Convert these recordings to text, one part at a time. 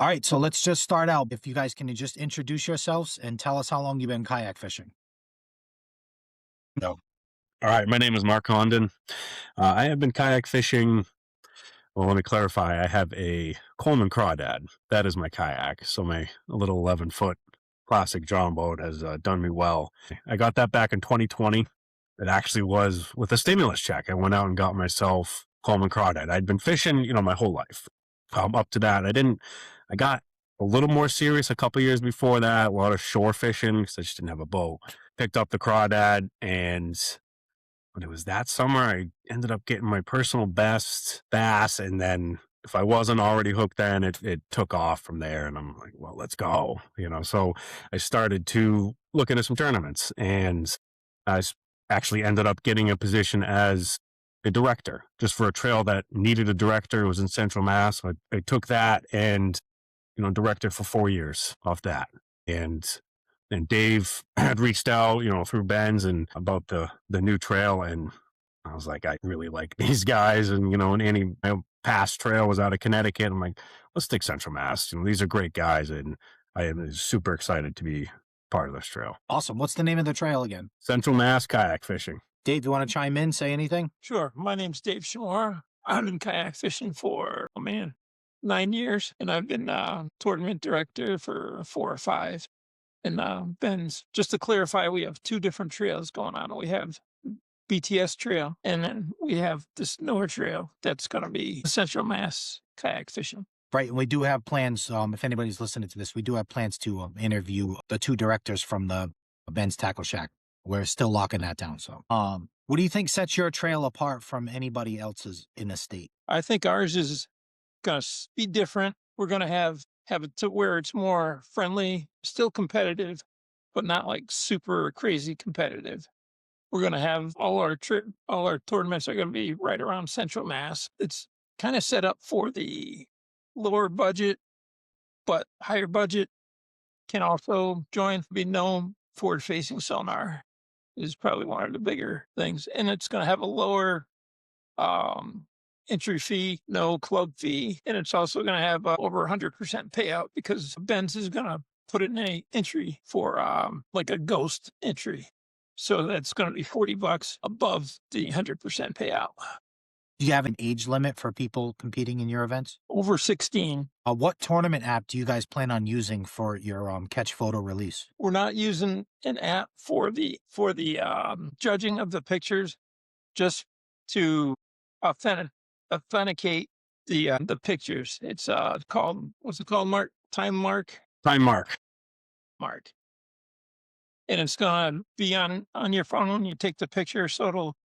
All right, so let's just start out. If you guys can just introduce yourselves and tell us how long you've been kayak fishing. No. All right. My name is Mark Condon. I have been kayak fishing. Well, let me clarify. I have a Coleman Crawdad. That is my kayak. So my little 11-foot classic John boat has done me well. I got that back in 2020. It actually was with a stimulus check. I went out and got myself Coleman Crawdad. I'd been fishing, my whole life. Up to that, I got a little more serious a couple years before that. A lot of shore fishing because I just didn't have a boat. Picked up the Crawdad, and when it was that summer, I ended up getting my personal best bass. And then if I wasn't already hooked, then it took off from there. And I'm like, well, let's go. So I started to look into some tournaments, and I actually ended up getting a position as a director just for a trail that needed a director. It was in Central Mass. So I took that and, directed for 4 years off that. And Dave had reached out, through Ben's and about the new trail. And I was like, I really like these guys. And any my past trail was out of Connecticut. I'm like, let's stick Central Mass. These are great guys. And I am super excited to be part of this trail. Awesome. What's the name of the trail again? Central Mass kayak fishing. Dave, you want to chime in, say anything? Sure. My name's Dave Shamar. I've been kayak fishing for, 9 years, and I've been tournament director for 4 or 5. And Ben's, just to clarify, we have two different trails going on. We have BTS trail, and then we have this newer trail that's going to be Central Mass kayak fishing. Right, and we do have plans. If anybody's listening to this, we do have plans to interview the two directors from the Ben's Tackle Shack. We're still locking that down. So, what do you think sets your trail apart from anybody else's in the state? I think ours is going to be different. We're going to have it to where it's more friendly, still competitive, but not like super crazy competitive. We're going to have all our tournaments are going to be right around Central Mass. It's kind of set up for the lower budget, but higher budget can also join. Be known forward facing sonar is probably one of the bigger things. And it's going to have a lower, entry fee, no club fee. And it's also going to have over 100% payout because Ben's is going to put in a entry for like a ghost entry. So that's going to be $40 above the 100% payout. Do you have an age limit for people competing in your events? Over 16. What tournament app do you guys plan on using for your catch photo release? We're not using an app for the judging of the pictures, just to authenticate the pictures. It's called, what's it called, Mark? Time Mark. Mark. And it's gonna be on your phone when you take the picture, so it'll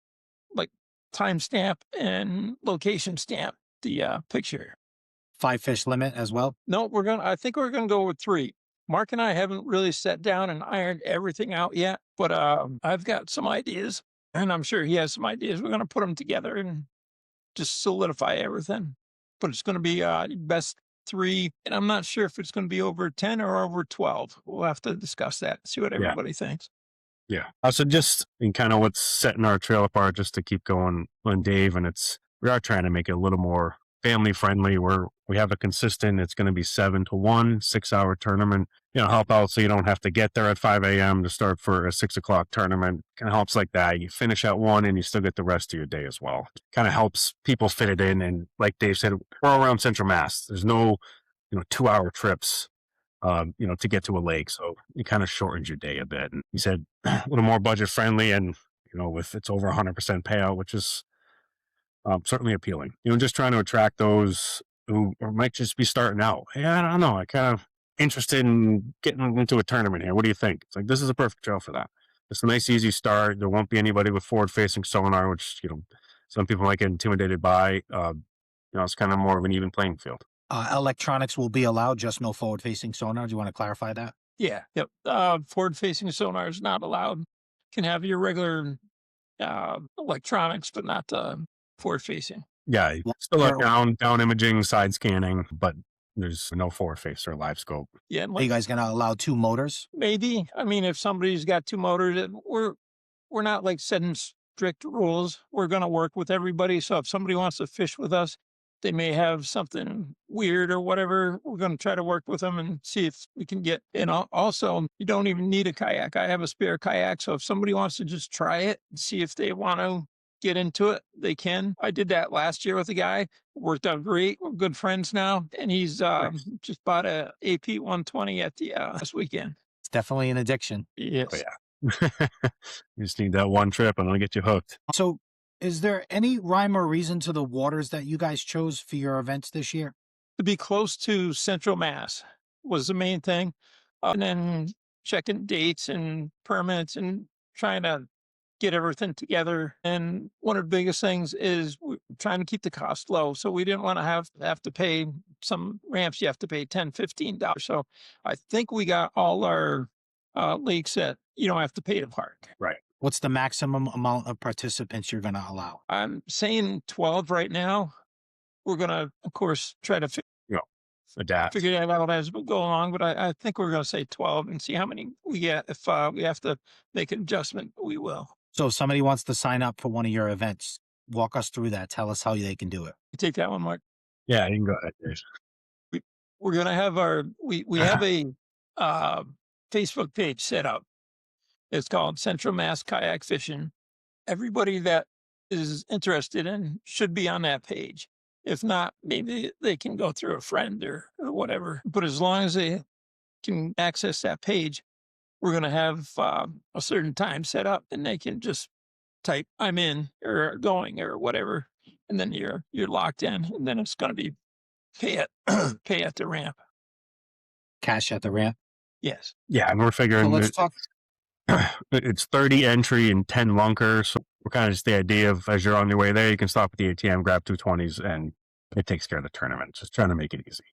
like timestamp and location stamp the picture. 5 fish limit as well? No, I think we're gonna go with 3. Mark and I haven't really sat down and ironed everything out yet, but I've got some ideas, and I'm sure he has some ideas. We're gonna put them together and just solidify everything. But it's gonna be best 3, and I'm not sure if it's going to be over 10 or over 12. We'll have to discuss that, see what everybody thinks. Yeah. So just in kind of what's setting our trail apart, just to keep going on Dave, and we are trying to make it a little more family friendly. We have a consistent, it's going to be 7 to 1, 6-hour tournament, help out so you don't have to get there at 5 a.m. to start for a 6 o'clock tournament. Kind of helps like that. You finish at 1 and you still get the rest of your day as well. Kind of helps people fit it in. And like Dave said, we're all around Central Mass. There's no, 2-hour trips, to get to a lake. So it kind of shortens your day a bit. And he said a little more budget friendly, and, with it's over 100% payout, which is certainly appealing. Just trying to attract those who might just be starting out. Hey, I don't know. I kind of interested in getting into a tournament here. What do you think? It's like, this is a perfect trail for that. It's a nice, easy start. There won't be anybody with forward-facing sonar, which, some people might get intimidated by. It's kind of more of an even playing field. Electronics will be allowed, just no forward-facing sonar. Do you want to clarify that? Yeah. Yep. Forward-facing sonar is not allowed. Can have your regular electronics, but not forward-facing. Yeah, still like down imaging, side scanning, but there's no forward face or live scope. Yeah. Are you guys going to allow 2 motors? Maybe. I mean, if somebody's got 2 motors, we're not like setting strict rules. We're going to work with everybody. So if somebody wants to fish with us, they may have something weird or whatever. We're going to try to work with them and see if we can get, and also you don't even need a kayak. I have a spare kayak. So if somebody wants to just try it and see if they want to get into it, they can. I did that last year with a guy. Worked out great. We're good friends now. And he's just bought a AP 120 at the last weekend. It's definitely an addiction. Yes. Oh, yeah. You just need that one trip and it'll get you hooked. So is there any rhyme or reason to the waters that you guys chose for your events this year? To be close to Central Mass was the main thing. And then checking dates and permits and trying to get everything together. And one of the biggest things is trying to keep the cost low. So we didn't want to have to pay some ramps. You have to pay $10, $15. So I think we got all our lakes that you don't have to pay to park. Right. What's the maximum amount of participants you're going to allow? I'm saying 12 right now. We're going to, of course, try to Adapt. figure that out as we go along, but I think we're going to say 12 and see how many we get. If we have to make an adjustment, we will. So if somebody wants to sign up for one of your events, walk us through that. Tell us how they can do it. You take that one, Mark. Yeah, you can go ahead, Dave. We're going to have we have a Facebook page set up. It's called Central Mass Kayak Fishing. Everybody that is interested in should be on that page. If not, maybe they can go through a friend or whatever. But as long as they can access that page, we're going to have a certain time set up, and they can just type "I'm in" or "going" or whatever, and then you're locked in. And then it's going to be pay at the ramp. Cash at the ramp. Yes. Yeah, and we're So figuring let's talk. it's 30 entry and 10 lunkers. So we're kind of just the idea of as you're on your way there, you can stop at the ATM, grab 220s, and it takes care of the tournament. Just trying to make it easy.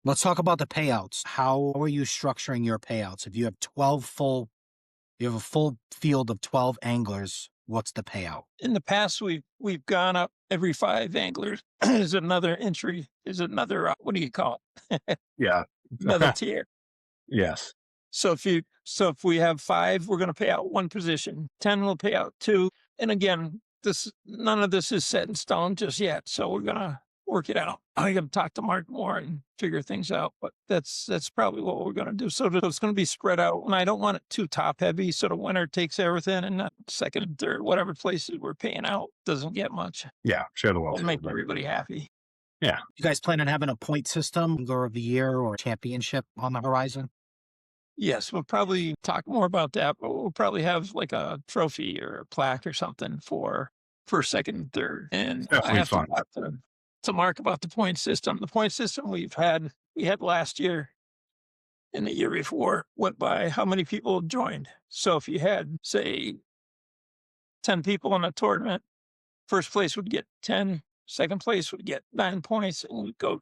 Let's talk about the payouts. How are you structuring your payouts? If you have you have a full field of 12 anglers, what's the payout? In the past, we've gone up every 5 anglers. Is another entry? Is another what do you call it? Yeah. Another tier. Yes. So if we have 5, we're going to pay out 1 position. 10 will pay out 2. And again, none of this is set in stone just yet. So we're going to work it out. I'm going to talk to Mark more and figure things out. But that's probably what we're going to do. So it's going to be spread out. And I don't want it too top heavy. So the winner takes everything, and not second and third, whatever places we're paying out doesn't get much. Yeah. Share the We'll wealth. make everybody happy. Yeah. You guys plan on having a point system, Angler of the Year or championship on the horizon? Yes, we'll probably talk more about that, but we'll probably have like a trophy or a plaque or something for first, second, and third. And I Definitely have fun. to talk to Mark about the point system. The point system we had last year and the year before went by how many people joined. So if you had, say, 10 people in a tournament, first place would get 10, second place would get 9 points, and would go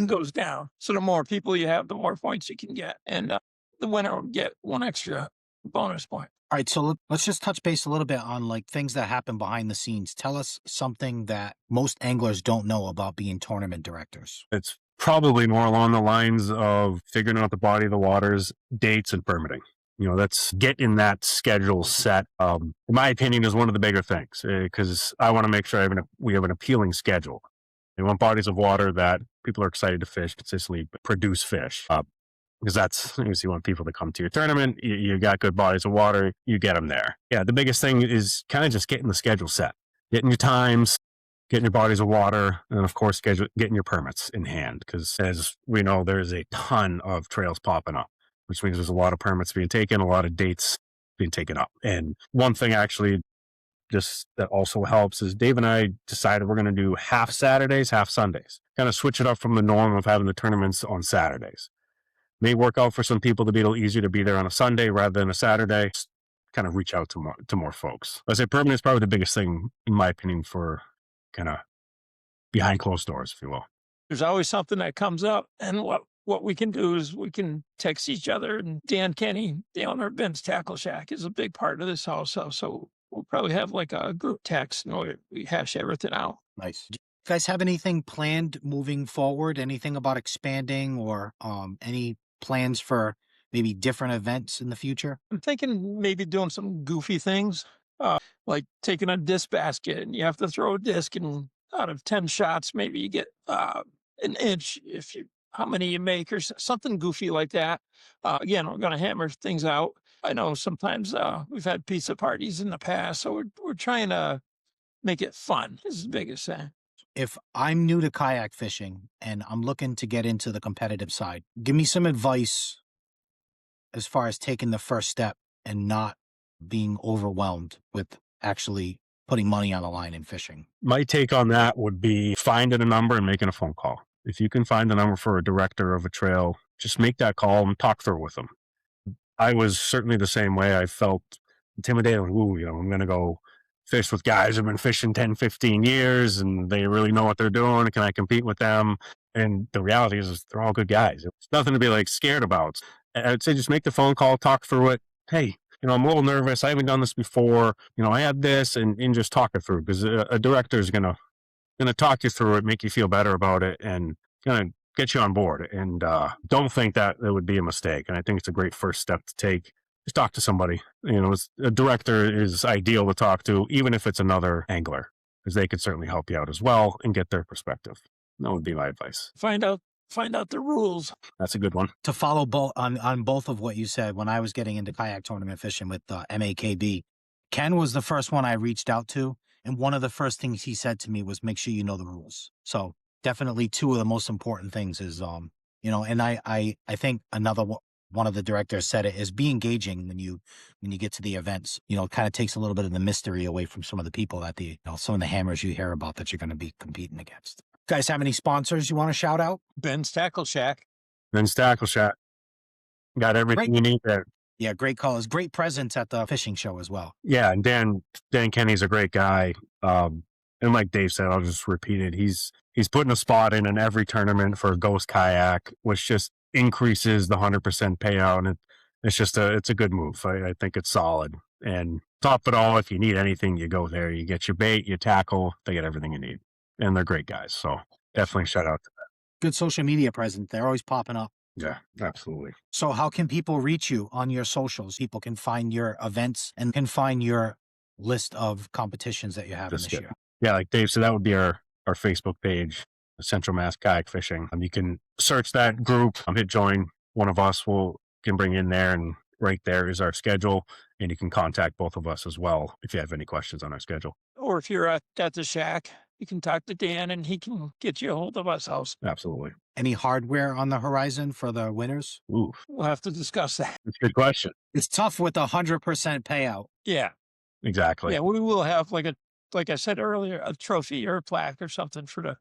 goes down. So the more people you have, the more points you can get. And the winner will get 1 extra bonus point. All right, so let's just touch base a little bit on like things that happen behind the scenes. Tell us something that most anglers don't know about being tournament directors. It's probably more along the lines of figuring out the body of the waters, dates, and permitting. That's getting that schedule set. In my opinion, is one of the bigger things because I want to make sure we have an appealing schedule. We want bodies of water that people are excited to fish, consistently produce fish. Because that's, you want people to come to your tournament. You got good bodies of water, you get them there. Yeah, the biggest thing is kind of just getting the schedule set, getting your times, getting your bodies of water, and of course, getting your permits in hand. Because as we know, there's a ton of trails popping up, which means there's a lot of permits being taken, a lot of dates being taken up. And one thing actually just that also helps is Dave and I decided we're going to do half Saturdays, half Sundays, kind of switch it up from the norm of having the tournaments on Saturdays. May work out for some people to be a little easier to be there on a Sunday rather than a Saturday. Just kind of reach out to more folks. I say permanent is probably the biggest thing, in my opinion, for kind of behind closed doors, if you will. There's always something that comes up, and what we can do is we can text each other. And Dan Kenny, the owner of Ben's Tackle Shack, is a big part of this also. So we'll probably have like a group text and we hash everything out. Nice. Do you guys have anything planned moving forward? Anything about expanding or any plans for maybe different events in the future? I'm thinking maybe doing some goofy things, like taking a disc basket and you have to throw a disc and out of 10 shots, maybe you get an inch if you how many you make or something goofy like that. Again, we're going to hammer things out. I know sometimes we've had pizza parties in the past, so we're trying to make it fun. This is the biggest thing. If I'm new to kayak fishing and I'm looking to get into the competitive side, give me some advice as far as taking the first step and not being overwhelmed with actually putting money on the line in fishing. My take on that would be finding a number and making a phone call. If you can find the number for a director of a trail, just make that call and talk through with them. I was certainly the same way. I felt intimidated. Ooh, I'm going to go fish with guys who've been fishing 10, 15 years and they really know what they're doing. Can I compete with them? And the reality is they're all good guys. It's nothing to be like scared about. I'd say just make the phone call, talk through it. Hey, I'm a little nervous. I haven't done this before. I had this and just talk it through because a director is going to talk you through it, make you feel better about it, and going to get you on board. And don't think that it would be a mistake. And I think it's a great first step to take. Just talk to somebody. A director is ideal to talk to, even if it's another angler, because they could certainly help you out as well and get their perspective. That would be my advice. Find out the rules. That's a good one. To follow on both of what you said, when I was getting into kayak tournament fishing with MAKB, Ken was the first one I reached out to. And one of the first things he said to me was, make sure you know the rules. So definitely two of the most important things is, and I think another one of the directors said it is be engaging when you get to the events. It kind of takes a little bit of the mystery away from some of the people at some of the hammers you hear about that you're going to be competing against. Guys, have any sponsors you want to shout out? Ben's Tackle Shack. Ben's Tackle Shack. Got everything you need there. Yeah, great calls. Great presence at the fishing show as well. Yeah, and Dan Kenny's a great guy. And like Dave said, I'll just repeat it. He's putting a spot in every tournament for a ghost kayak, which just increases the 100% payout. And it's a good move. I think it's solid. And top of it all, if you need anything, you go there. You get your bait, you tackle, they get everything you need. And they're great guys. So definitely shout out to them. Good social media presence. They're always popping up. Yeah, absolutely. So how can people reach you on your socials? People can find your events and can find your list of competitions that you have this year. Yeah, like Dave said, that would be our Facebook page, Central Mass Kayak Fishing. You can search that group, hit join. One of us can bring in there, and right there is our schedule. And you can contact both of us as well if you have any questions on our schedule. Or if you're at the shack, you can talk to Dan and he can get you a hold of us house. Absolutely. Any hardware on the horizon for the winners? Ooh, we'll have to discuss that. That's a good question. It's tough with 100% payout. Yeah, exactly. Yeah, we will have like I said earlier, a trophy or a plaque or something for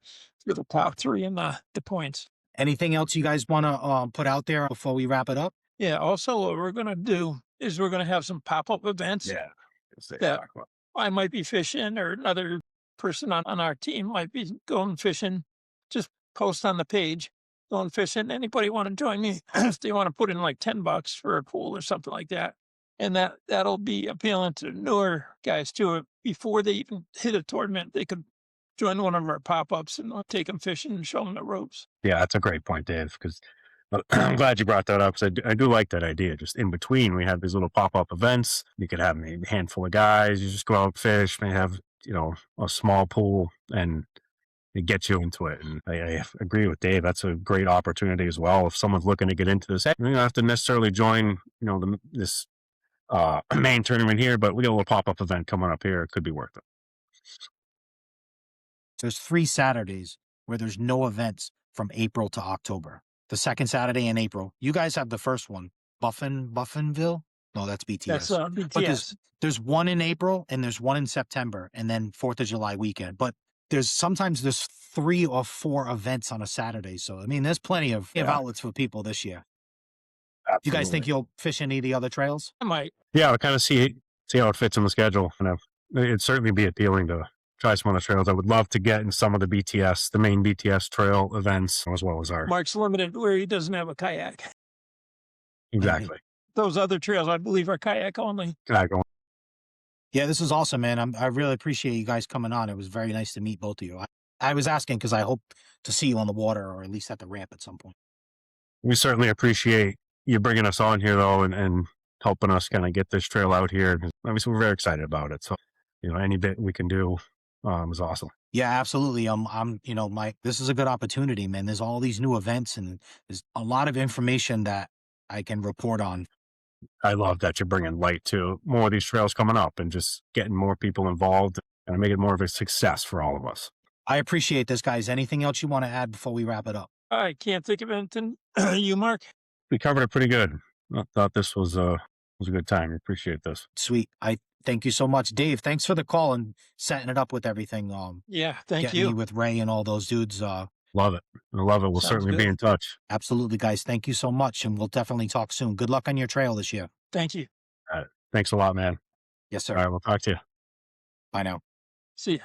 the top three in the points. Anything else you guys want to put out there before we wrap it up? Yeah. Also, what we're going to do is we're going to have some pop-up events. Yeah. That I might be fishing or another person on our team might be going fishing. Just post on the page, going fishing. Anybody want to join me? If they want to put in like $10 for a pool or something like that. And that'll be appealing to newer guys too. Before they even hit a tournament, they could join one of our pop-ups and I'll take them fishing and show them the ropes. Yeah, that's a great point, Dave, because I'm glad you brought that up. Because I do like that idea. Just in between, we have these little pop-up events. You could have maybe a handful of guys. You just go out, fish, may have, a small pool, and it gets you into it. And I agree with Dave. That's a great opportunity as well. If someone's looking to get into this, you don't have to necessarily join, this main tournament here, but we got a little pop-up event coming up here. It could be worth it. There's 3 Saturdays where there's no events from April to October. The second Saturday in April, you guys have the first one, Buffinville. No, that's BTS. That's BTS. But there's one in April and there's one in September, and then 4th of July weekend. But sometimes there's 3 or 4 events on a Saturday. So there's plenty of outlets for people this year. Absolutely. You guys think you'll fish any of the other trails? I might. Yeah, I'll kind of see how it fits in the schedule. And it'd certainly be appealing to try some of the trails. I would love to get in some of the main BTS trail events, as well as our Mark's limited where he doesn't have a kayak. Exactly. Those other trails, I believe, are kayak only. Yeah, this is awesome, man. I really appreciate you guys coming on. It was very nice to meet both of you. I was asking because I hope to see you on the water or at least at the ramp at some point. We certainly appreciate you bringing us on here, though, and helping us kind of get this trail out here. Obviously, we're very excited about it. So, any bit we can do was awesome. Yeah, absolutely. I'm, this is a good opportunity, man. There's all these new events and there's a lot of information that I can report on. I love that you're bringing light to more of these trails coming up and just getting more people involved and make it more of a success for all of us. I appreciate this, guys. Anything else you want to add before we wrap it up? I can't think of anything. You, Mark? We covered it pretty good. I thought this was a good time. Appreciate this. Sweet. I thank you so much, Dave. Thanks for the call and setting it up with everything. Yeah, thank Getting me you. with Ray and all those dudes. Love it. I love it. We'll Sounds certainly be good. in touch. Absolutely, guys. Thank you so much, and we'll definitely talk soon. Good luck on your trail this year. Thank you. All right. Thanks a lot, man. Yes, All sir. right. We'll talk to you. Bye now. See ya.